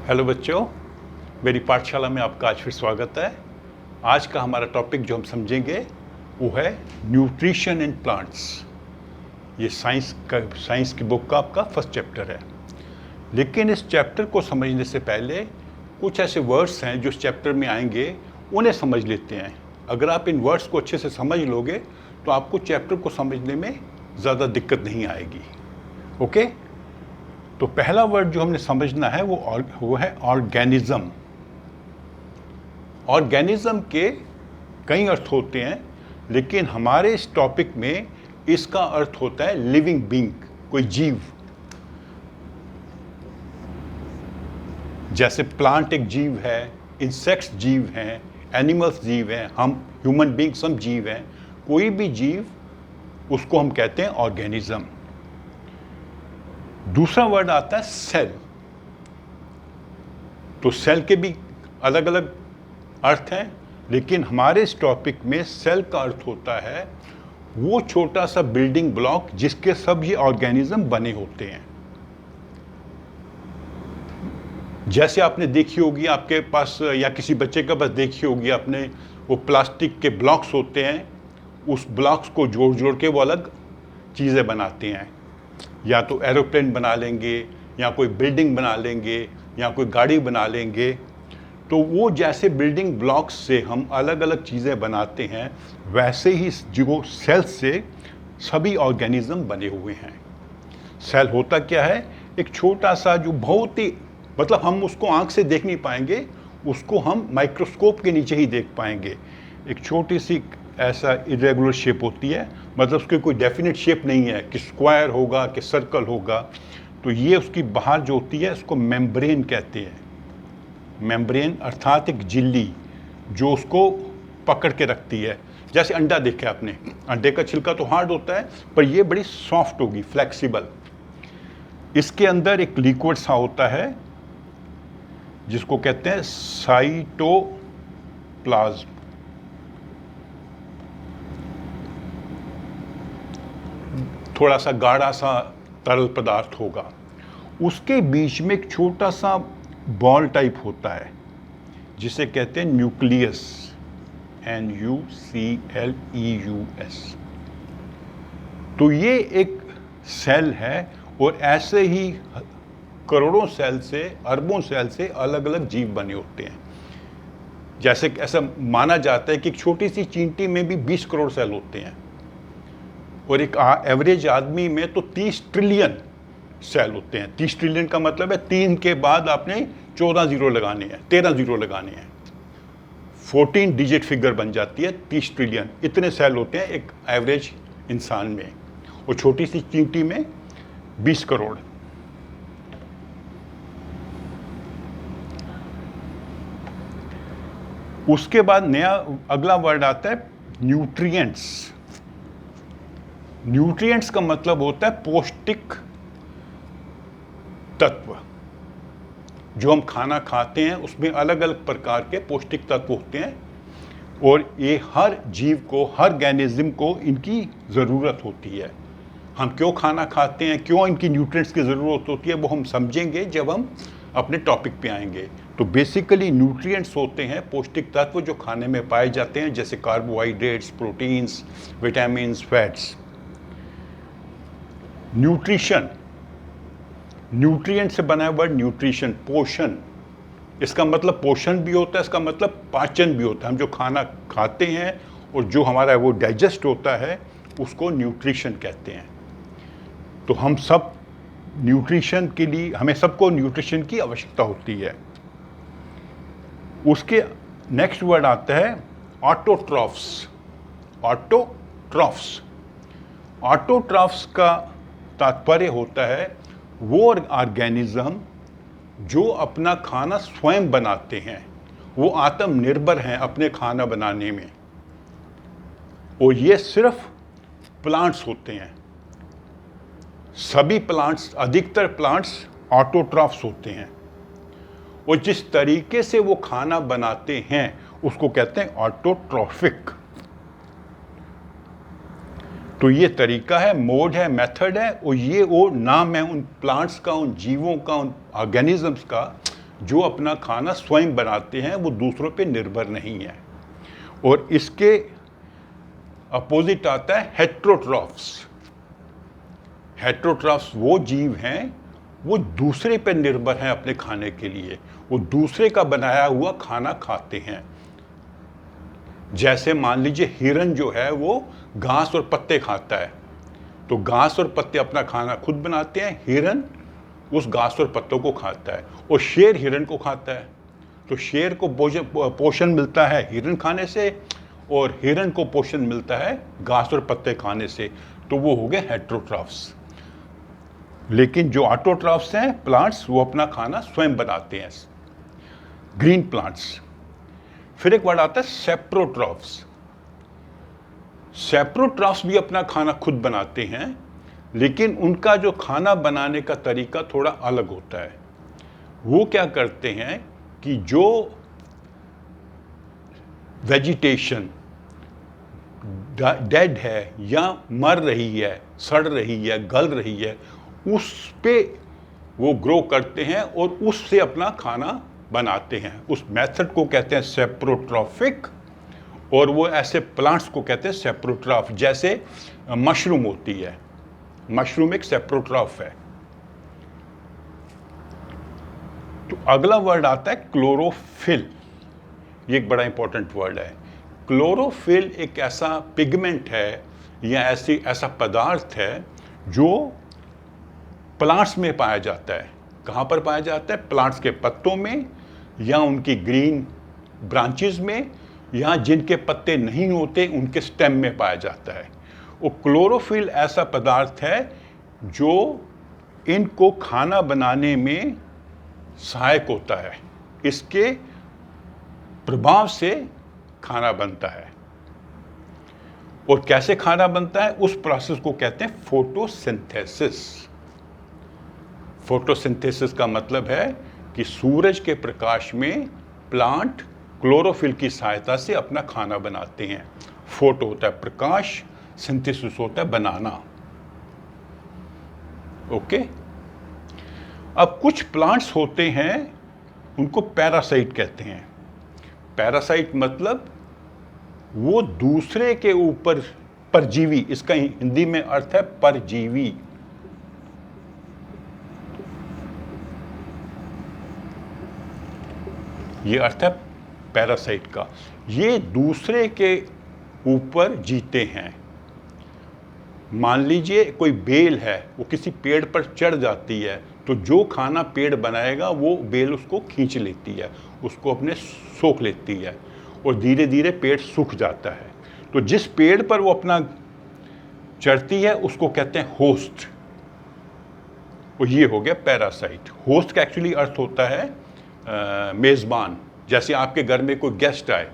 Hello बच्चों, मेरी पाठशाला में आपका आज फिर स्वागत है। आज का हमारा टॉपिक जो हम समझेंगे वो है न्यूट्रिशन इन प्लांट्स। ये साइंस की बुक का आपका फर्स्ट चैप्टर है। लेकिन इस चैप्टर को समझने से पहले कुछ ऐसे वर्ड्स हैं जो इस चैप्टर में आएंगे, उन्हें समझ लेते हैं। अगर आप इन वर्ड्स को अच्छे से समझ लोगे तो आपको चैप्टर को समझने में ज़्यादा दिक्कत नहीं आएगी। ओके? तो पहला वर्ड जो हमने समझना है वो है ऑर्गेनिज्म। ऑर्गेनिज्म के कई अर्थ होते हैं, लेकिन हमारे इस टॉपिक में इसका अर्थ होता है लिविंग बीइंग, कोई जीव। जैसे प्लांट एक जीव है, इंसेक्ट्स जीव हैं, एनिमल्स जीव हैं, हम ह्यूमन बीइंग सब जीव हैं। कोई भी जीव, उसको हम कहते हैं ऑर्गेनिज्म। दूसरा वर्ड आता है सेल। तो सेल के भी अलग अलग अर्थ हैं, लेकिन हमारे इस टॉपिक में सेल का अर्थ होता है वो छोटा सा बिल्डिंग ब्लॉक जिसके सब ये ऑर्गेनिज्म बने होते हैं। जैसे आपने देखी होगी, आपके पास या किसी बच्चे के पास देखी होगी आपने, वो प्लास्टिक के ब्लॉक्स होते हैं, उस ब्लॉक्स को जोड़ जोड़ के वो अलग चीज़ें बनाते हैं। या तो एरोप्लेन बना लेंगे, या कोई बिल्डिंग बना लेंगे, या कोई गाड़ी बना लेंगे। तो वो जैसे बिल्डिंग ब्लॉक्स से हम अलग अलग चीज़ें बनाते हैं, वैसे ही जो सेल से सभी ऑर्गेनिज्म बने हुए हैं। सेल होता क्या है? एक छोटा सा जो बहुत ही, मतलब हम उसको आंख से देख नहीं पाएंगे, उसको हम माइक्रोस्कोप के नीचे ही देख पाएंगे। एक छोटी सी ऐसा इरेगुलर शेप होती है, मतलब उसकी कोई डेफिनेट शेप नहीं है कि स्क्वायर होगा कि सर्कल होगा। तो ये उसकी बाहर जो होती है उसको मेम्ब्रेन कहते हैं। मेम्ब्रेन अर्थात एक झिल्ली जो उसको पकड़ के रखती है। जैसे अंडा देखा आपने, अंडे का छिलका तो हार्ड होता है, पर ये बड़ी सॉफ्ट होगी, फ्लेक्सिबल। इसके अंदर एक लिक्विड सा होता है जिसको कहते हैं साइटोप्लाज्म। थोड़ा सा गाढ़ा सा तरल पदार्थ होगा। उसके बीच में एक छोटा सा बॉल टाइप होता है जिसे कहते हैं न्यूक्लियस, NUCLEUS। तो ये एक सेल है, और ऐसे ही करोड़ों सेल से, अरबों सेल से अलग अलग जीव बने होते हैं। जैसे ऐसा माना जाता है कि एक छोटी सी चींटी में भी 20 करोड़ सेल होते हैं, और एक एवरेज आदमी में तो 30 ट्रिलियन सेल होते हैं। 30 ट्रिलियन का मतलब है 3 के बाद आपने 14 जीरो लगाने हैं, 13 जीरो लगाने हैं, 14 डिजिट फिगर बन जाती है 30 ट्रिलियन। इतने सेल होते हैं एक एवरेज इंसान में, और छोटी सी चींटी में 20 करोड़। उसके बाद नया अगला वर्ड आता है न्यूट्रिएंट्स। न्यूट्रिएंट्स का मतलब होता है पौष्टिक तत्व। जो हम खाना खाते हैं उसमें अलग अलग प्रकार के पौष्टिक तत्व होते हैं, और ये हर जीव को, हर ऑर्गेनिज्म को इनकी ज़रूरत होती है। हम क्यों खाना खाते हैं, क्यों इनकी न्यूट्रिएंट्स की ज़रूरत होती है, वो हम समझेंगे जब हम अपने टॉपिक पे आएंगे। तो बेसिकली न्यूट्रिएंट्स होते हैं पौष्टिक तत्व जो खाने में पाए जाते हैं, जैसे carbohydrates, proteins, vitamins, fats. Nutrition, nutrient से बना है वर्ड न्यूट्रिशन, पोषण। इसका मतलब पोषण भी होता है, इसका मतलब पाचन भी होता है। हम जो खाना खाते हैं और जो हमारा वो डाइजेस्ट होता है उसको न्यूट्रिशन कहते हैं। तो हम सब न्यूट्रिशन के लिए, हमें सबको न्यूट्रिशन की आवश्यकता होती है। उसके नेक्स्ट वर्ड आता है ऑटोट्रॉफ्स। ऑटोट्रॉफ्स, ऑटोट्रॉफ्स का तात्पर्य होता है वो ऑर्गेनिज्म जो अपना खाना स्वयं बनाते हैं, वो आत्मनिर्भर हैं अपने खाना बनाने में। और ये सिर्फ प्लांट्स होते हैं। सभी प्लांट्स, अधिकतर प्लांट्स ऑटोट्रॉफ्स होते हैं, और जिस तरीके से वो खाना बनाते हैं उसको कहते हैं ऑटोट्रॉफिक। तो ये तरीका है, मोड है, मेथड है, और ये वो नाम है उन प्लांट्स का, उन जीवों का, उन ऑर्गेनिजम्स का जो अपना खाना स्वयं बनाते हैं, वो दूसरों पे निर्भर नहीं है। और इसके अपोजिट आता है हेट्रोट्रॉफ्स। हेट्रोट्रॉफ्स वो जीव हैं वो दूसरे पे निर्भर हैं अपने खाने के लिए, वो दूसरे का बनाया हुआ खाना खाते हैं। जैसे मान लीजिए हिरन जो है वो घास और पत्ते खाता है, तो घास और पत्ते अपना खाना खुद बनाते हैं, हिरन उस घास और पत्तों को खाता है। और शेर हिरन को खाता है, तो शेर को पोषण मिलता है हिरन खाने से, और हिरन को पोषण मिलता है घास और पत्ते खाने से। तो वो हो गए हेट्रोट्रॉफ्स। लेकिन जो ऑटोट्रॉफ्स हैं प्लांट्स, वो अपना खाना स्वयं बनाते हैं, ग्रीन प्लांट्स। फिर एक वर्ड आता है सेप्रोट्रॉफ्स। सेप्रोट्रॉफ्स भी अपना खाना खुद बनाते हैं, लेकिन उनका जो खाना बनाने का तरीका थोड़ा अलग होता है। वो क्या करते हैं कि जो वेजिटेशन डेड है या मर रही है, सड़ रही है, गल रही है, उस पे वो ग्रो करते हैं और उससे अपना खाना बनाते हैं। उस मेथड को कहते हैं सेप्रोट्रॉफिक, और वो ऐसे प्लांट्स को कहते हैं सेप्रोट्रॉफ। जैसे मशरूम होती है, मशरूम एक सेप्रोट्रॉफ है। तो अगला वर्ड आता है क्लोरोफिल। ये एक बड़ा इंपॉर्टेंट वर्ड है। क्लोरोफिल एक ऐसा पिगमेंट है या ऐसा पदार्थ है जो प्लांट्स में पाया जाता है। कहाँ पर पाया जाता है? प्लांट्स के पत्तों में, या उनकी ग्रीन ब्रांचेस में, या जिनके पत्ते नहीं होते उनके स्टेम में पाया जाता है। वो क्लोरोफिल ऐसा पदार्थ है जो इनको खाना बनाने में सहायक होता है। इसके प्रभाव से खाना बनता है। और कैसे खाना बनता है, उस प्रोसेस को कहते हैं फोटोसिंथेसिस। फोटोसिंथेसिस का मतलब है कि सूरज के प्रकाश में प्लांट क्लोरोफिल की सहायता से अपना खाना बनाते हैं। फोटो होता है प्रकाश, सिंथेसिस होता है बनाना। ओके। अब कुछ प्लांट्स होते हैं उनको पैरासाइट कहते हैं। पैरासाइट मतलब वो दूसरे के ऊपर परजीवी, इसका हिंदी में अर्थ है परजीवी। ये अर्थ है पैरासाइट का। ये दूसरे के ऊपर जीते हैं। मान लीजिए कोई बेल है, वो किसी पेड़ पर चढ़ जाती है, तो जो खाना पेड़ बनाएगा वो बेल उसको खींच लेती है, उसको अपने सोख लेती है, और धीरे धीरे पेड़ सूख जाता है। तो जिस पेड़ पर वो अपना चढ़ती है उसको कहते हैं होस्ट। और ये हो गया पैरासाइट। होस्ट का एक्चुअली अर्थ होता है मेज़बान। जैसे आपके घर में कोई गेस्ट आए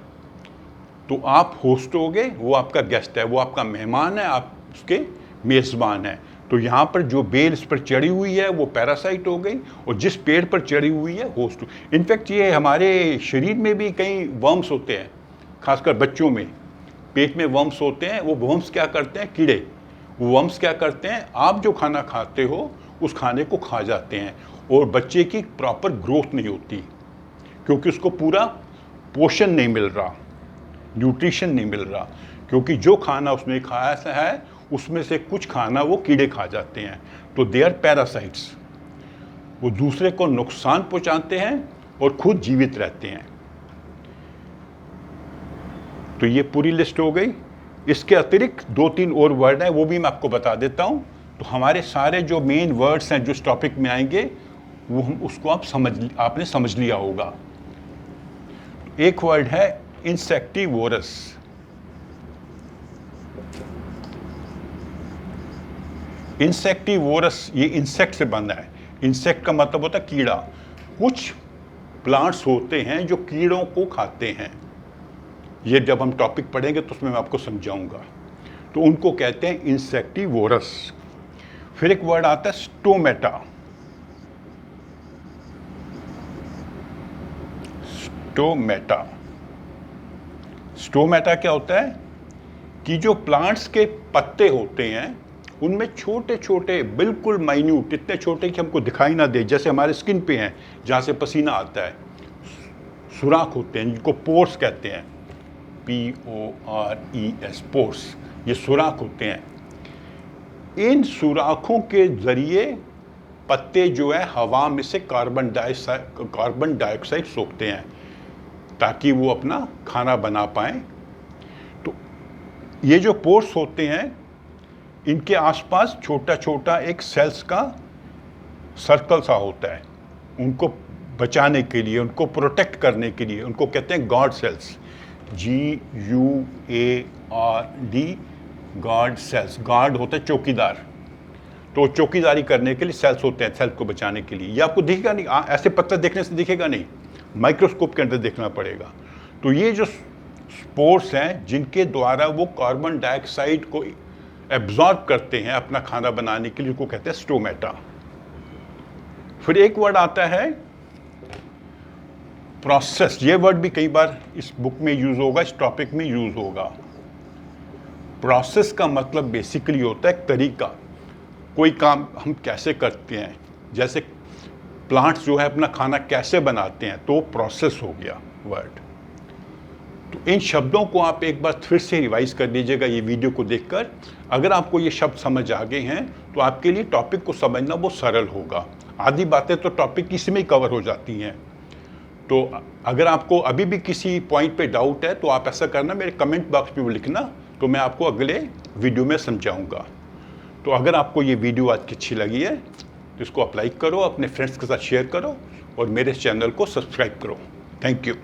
तो आप होस्ट हो गए, वो आपका गेस्ट है, वो आपका मेहमान है, आप उसके मेज़बान हैं। तो यहाँ पर जो बेल इस पर चढ़ी हुई है वो पैरासाइट हो गई, और जिस पेड़ पर चढ़ी हुई है होस्ट। इनफैक्ट ये हमारे शरीर में भी कई वर्म्स होते हैं, खासकर बच्चों में पेट में वर्म्स होते हैं। वो वर्म्स क्या करते हैं, कीड़े, वो वर्म्स क्या करते हैं, आप जो खाना खाते हो उस खाने को खा जाते हैं, और बच्चे की प्रॉपर ग्रोथ नहीं होती, क्योंकि उसको पूरा पोषण नहीं मिल रहा, न्यूट्रिशन नहीं मिल रहा, क्योंकि जो खाना उसने खाया है उसमें से कुछ खाना वो कीड़े खा जाते हैं। तो दे आर पैरासाइट्स। वो दूसरे को नुकसान पहुंचाते हैं और खुद जीवित रहते हैं। तो ये पूरी लिस्ट हो गई। इसके अतिरिक्त 2-3 और वर्ड हैं, वो भी मैं आपको बता देता हूं। तो हमारे सारे जो मेन वर्ड्स हैं जो इस टॉपिक में आएंगे वो हम उसको आपने समझ लिया होगा। एक वर्ड है इंसेक्टिवोरस। इंसेक्टिवोरस ये इंसेक्ट से बना है। इंसेक्ट का मतलब होता है कीड़ा। कुछ प्लांट्स होते हैं जो कीड़ों को खाते हैं। ये जब हम टॉपिक पढ़ेंगे तो उसमें मैं आपको समझाऊंगा। तो उनको कहते हैं इंसेक्टिवोरस। फिर एक वर्ड आता है स्टोमेटा। स्टोमेटा। स्टोमेटा क्या होता है कि जो प्लांट्स के पत्ते होते हैं उनमें छोटे छोटे बिल्कुल माइन्यूट, इतने छोटे कि हमको दिखाई ना दे, जैसे हमारे स्किन पे हैं जहाँ से पसीना आता है, सुराख होते हैं जिनको पोर्स कहते हैं, PORES, पोर्स, ये सुराख होते हैं। इन सुराखों के ज़रिए पत्ते जो है हवा में से कार्बन डाइऑक्साइड सोखते हैं ताकि वो अपना खाना बना पाएँ। तो ये जो पोर्स होते हैं, इनके आसपास छोटा छोटा एक सेल्स का सर्कल सा होता है, उनको बचाने के लिए, उनको प्रोटेक्ट करने के लिए, उनको कहते हैं guard cells, GUARD, guard cells. Guard होता है चौकीदार, तो चौकीदारी करने के लिए सेल्स होते हैं, सेल्स को बचाने के लिए। ये आपको दिखेगा नहीं, ऐसे पत्ता देखने से दिखेगा नहीं, माइक्रोस्कोप के अंदर देखना पड़ेगा। तो ये जो स्पोर्स हैं जिनके द्वारा वो कार्बन डाइऑक्साइड को एब्जॉर्ब करते हैं अपना खाना बनाने के लिए, उसको कहते हैं स्टोमेटा। फिर एक वर्ड आता है प्रोसेस। ये वर्ड भी कई बार इस बुक में यूज होगा, इस टॉपिक में यूज होगा। प्रोसेस का मतलब बेसिकली होता है तरीका, कोई काम हम कैसे करते हैं, जैसे प्लांट्स जो है अपना खाना कैसे बनाते हैं, तो प्रोसेस हो गया वर्ड। तो इन शब्दों को आप एक बार फिर से रिवाइज कर लीजिएगा ये वीडियो को देखकर। अगर आपको ये शब्द समझ आ गए हैं तो आपके लिए टॉपिक को समझना बहुत सरल होगा। आधी बातें तो टॉपिक इसमें ही कवर हो जाती हैं। तो अगर आपको अभी भी किसी पॉइंट पे डाउट है तो आप ऐसा करना, मेरे कमेंट बॉक्स में वो लिखना, तो मैं आपको अगले वीडियो में समझाऊंगा। तो अगर आपको ये वीडियो आज की अच्छी लगी है तो इसको आप लाइक करो, अपने फ्रेंड्स के साथ शेयर करो और मेरे चैनल को सब्सक्राइब करो। Thank you.